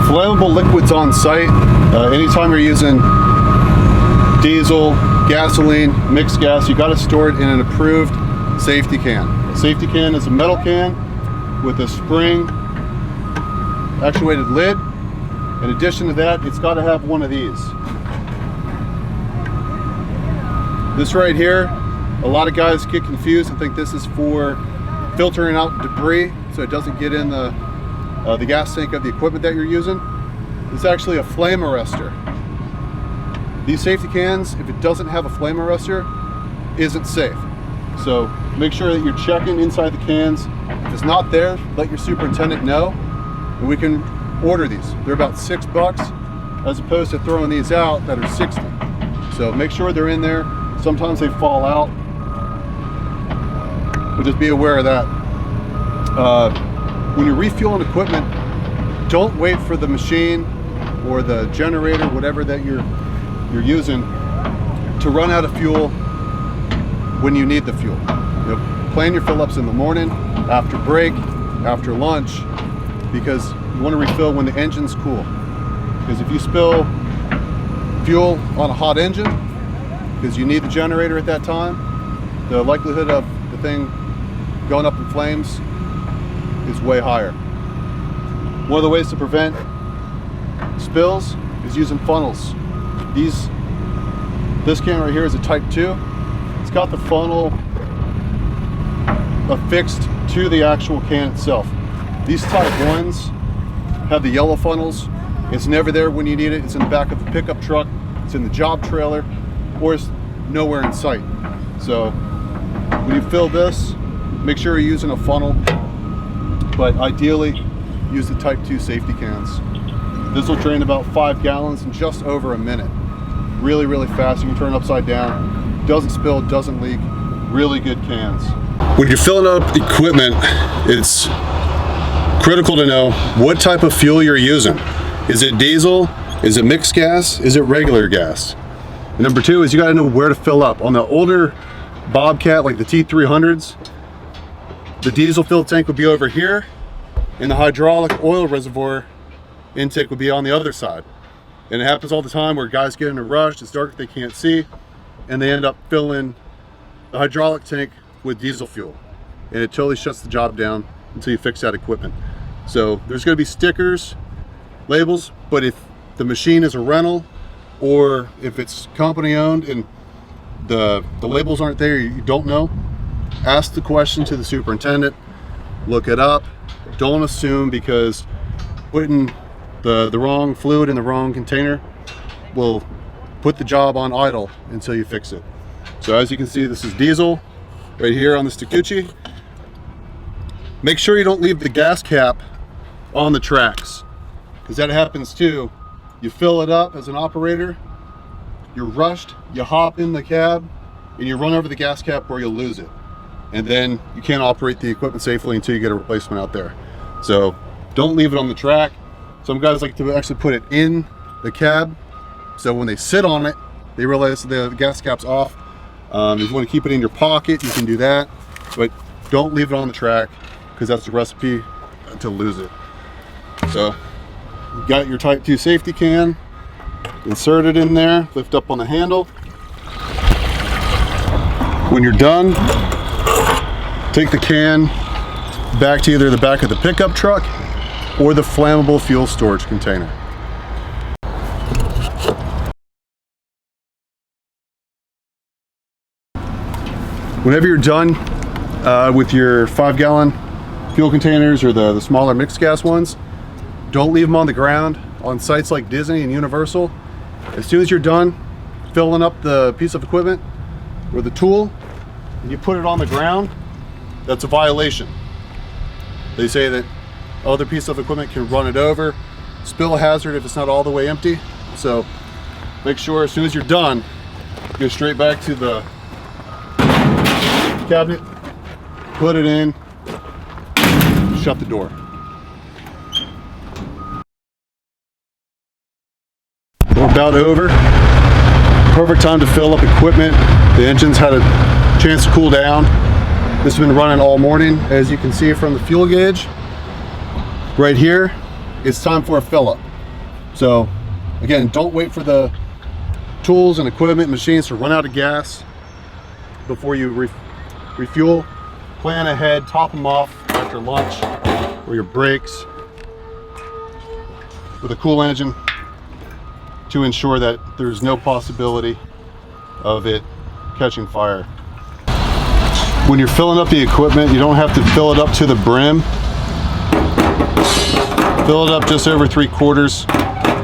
Flammable liquids on site. Anytime you're using diesel, gasoline, mixed gas, you got to store it in an approved safety can. A safety can is a metal can with a spring actuated lid. In addition to that, it's got to have one of these. This right here, a lot of guys get confused and think this is for filtering out debris so it doesn't get in the gas tank of the equipment that you're using. It's actually a flame arrestor. These safety cans, if it doesn't have a flame arrestor, isn't safe. So make sure that you're checking inside the cans. If it's not there, let your superintendent know, and we can order these. They're about $6 as opposed to throwing these out that are 60. So make sure they're in there. Sometimes they fall out, but just be aware of that. When you're refueling equipment, don't wait for the machine or the generator, whatever that you're using, to run out of fuel when you need the fuel. You know, plan your fill-ups in the morning, after break, after lunch, because you want to refill when the engine's cool. Because if you spill fuel on a hot engine, because you need the generator at that time, the likelihood of the thing going up in flames is way higher. One of the ways to prevent spills is using funnels. This can right here is a Type 2. It's got the funnel affixed to the actual can itself. These Type 1s have the yellow funnels. It's never there when you need it. It's in the back of the pickup truck, it's in the job trailer, or it's nowhere in sight. So when you fill this, make sure you're using a funnel, but ideally use the Type 2 safety cans. This will drain about 5 gallons in just over a minute. Really, really fast. You can turn it upside down. Doesn't spill, doesn't leak. Really good cans. When you're filling up equipment, it's critical to know what type of fuel you're using. Is it diesel? Is it mixed gas? Is it regular gas? And number two is you got to know where to fill up. On the older Bobcat, like the T300s, the diesel fill tank would be over here, and the hydraulic oil reservoir intake would be on the other side. And it happens all the time where guys get in a rush, it's dark, they can't see, and they end up filling the hydraulic tank with diesel fuel. And it totally shuts the job down until you fix that equipment. So there's going to be stickers, labels, but if the machine is a rental or if it's company owned and the labels aren't there, you don't know, ask the question to the superintendent, look it up. Don't assume, because putting the wrong fluid in the wrong container will put the job on idle until you fix it. So as you can see, this is diesel right here on this Takeuchi. Make sure you don't leave the gas cap on the tracks, because that happens too. You fill it up as an operator, you're rushed, you hop in the cab, and you run over the gas cap where you'll lose it. And then you can't operate the equipment safely until you get a replacement out there. So don't leave it on the track. Some guys like to actually put it in the cab, so when they sit on it, they realize the gas cap's off. If you want to keep it in your pocket, you can do that, but don't leave it on the track, because that's the recipe to lose it. So you got your Type 2 safety can, insert it in there, lift up on the handle. When you're done, take the can back to either the back of the pickup truck or the flammable fuel storage container. Whenever you're done with your 5-gallon fuel containers or the smaller mixed gas ones, don't leave them on the ground on sites like Disney and Universal. As soon as you're done filling up the piece of equipment or the tool and you put it on the ground, that's a violation. They say that other piece of equipment can run it over, spill hazard if it's not all the way empty. So make sure as soon as you're done, go straight back to the cabinet, put it in, shut the door. We're about over. Perfect time to fill up equipment. The engine's had a chance to cool down. This has been running all morning. As you can see from the fuel gauge right here, it's time for a fill up. So again, don't wait for the tools and equipment, machines to run out of gas before you refuel. Plan ahead, top them off after lunch or your breaks with a cool engine to ensure that there's no possibility of it catching fire. When you're filling up the equipment, you don't have to fill it up to the brim. Fill it up just over 3/4.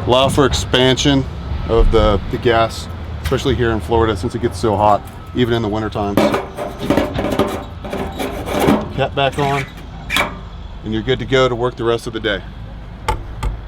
Allow for expansion of the gas, especially here in Florida since it gets so hot, even in the winter times. Cap back on, and you're good to go to work the rest of the day.